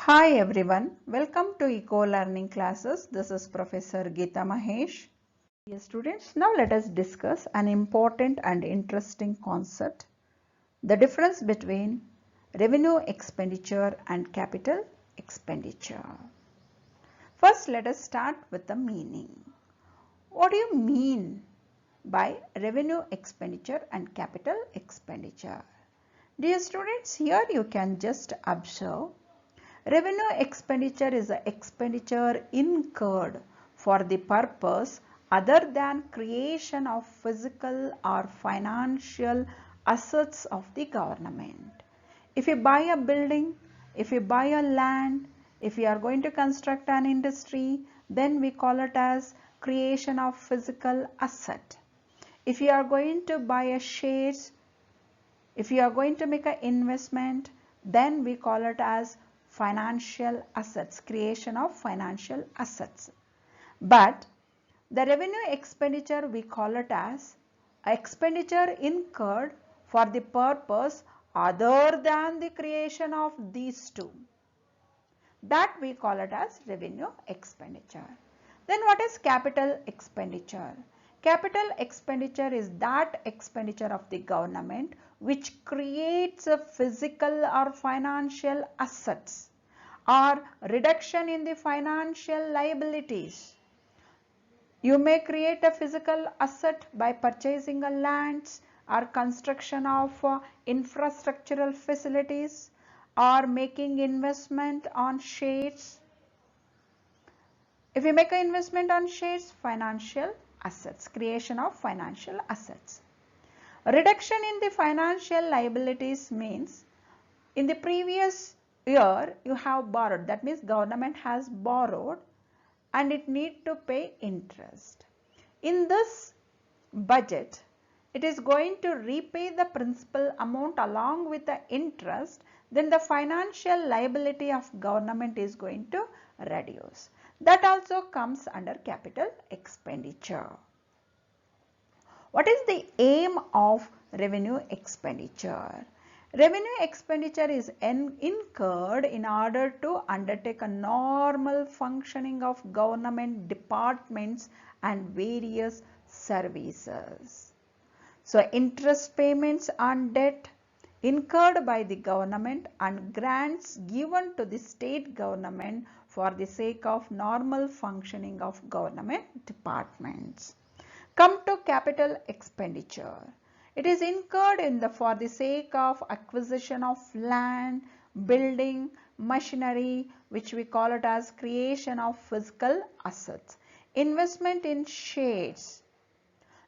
Hi everyone, welcome to Eco Learning classes. This is Professor Geeta Mahesh. Dear students, now let us discuss an important and interesting concept, the difference between revenue expenditure and capital expenditure. First, let us start with the meaning. What do you mean by revenue expenditure and capital expenditure? Dear students, here you can just observe revenue expenditure is an expenditure incurred for the purpose other than creation of physical or financial assets of the government. If you buy a building, if you buy a land, if you are going to construct an industry, then we call it as creation of physical asset. If you are going to buy a shares, if you are going to make an investment, then we call it as financial assets, creation of financial assets. But the revenue expenditure we call it as expenditure incurred for the purpose other than the creation of these two. That we call it as revenue expenditure. Then what is capital expenditure? Capital expenditure is that expenditure of the government which creates a physical or financial assets or reduction in the financial liabilities. You may create a physical asset by purchasing a lands or construction of infrastructural facilities or making investment on shares. If you make an investment on shares, financial assets, creation of financial assets. Reduction in the financial liabilities means in the previous year you have borrowed, that means government has borrowed and it need to pay interest. In this budget, it is going to repay the principal amount along with the interest, then the financial liability of government is going to reduce. That also comes under capital expenditure. What is the aim of revenue expenditure? Revenue expenditure is incurred in order to undertake a normal functioning of government departments and various services. So interest payments on debt incurred by the government and grants given to the state government for the sake of normal functioning of government departments. Come to capital expenditure. It is incurred for the sake of acquisition of land, building, machinery, which we call it as creation of physical assets. Investment in shares.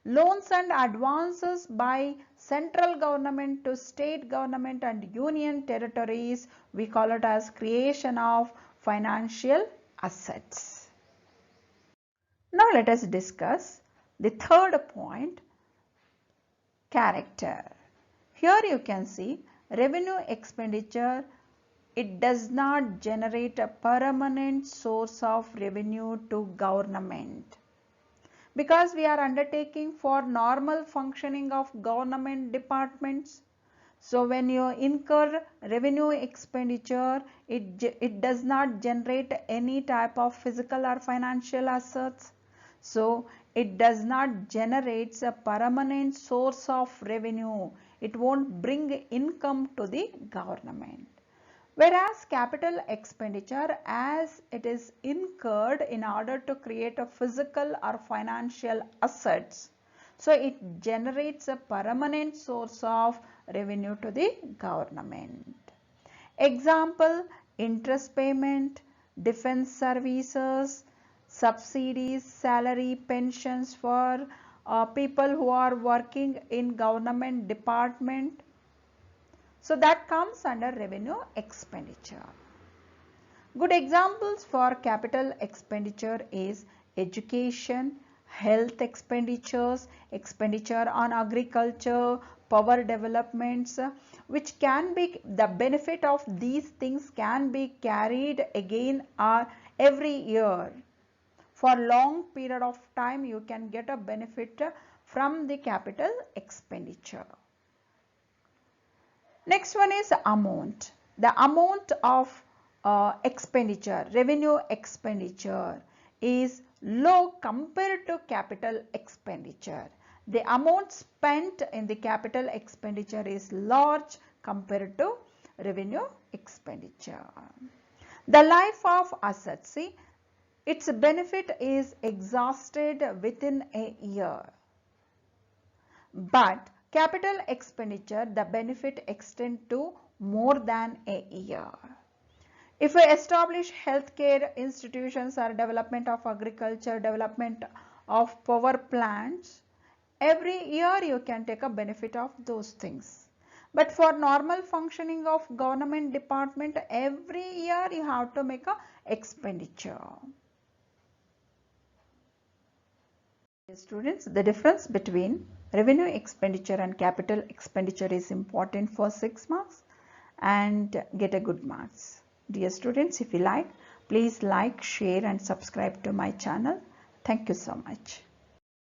Loans and advances by central government to state government and union territories, we call it as creation of financial assets. Now let us discuss the third point, character. Here you can see revenue expenditure, it does not generate a permanent source of revenue to government. Because we are undertaking for normal functioning of government departments. So when you incur revenue expenditure, it does not generate any type of physical or financial assets. So it does not generate a permanent source of revenue. It won't bring income to the government. Whereas capital expenditure, as it is incurred in order to create a physical or financial assets, so it generates a permanent source of revenue to the government. Example, interest payment, defense services, subsidies, salary, pensions for people who are working in government department. So that comes under revenue expenditure. Good examples for capital expenditure is education, health expenditures, expenditure on agriculture, power developments, which can be, the benefit of these things can be carried again or every year. For long period of time you can get a benefit from the capital expenditure. Next one is amount. The amount of expenditure, revenue expenditure is low compared to capital expenditure. The amount spent in the capital expenditure is large compared to revenue expenditure. The life of assets, see, its benefit is exhausted within a year. But capital expenditure, the benefit extends to more than a year. If we establish healthcare institutions or development of agriculture, development of power plants, every year you can take a benefit of those things. But for normal functioning of government department, every year you have to make a expenditure. Students, the difference between revenue expenditure and capital expenditure is important for 6 marks and get a good marks. Dear students, if you like, please like, share and subscribe to my channel. Thank you so much.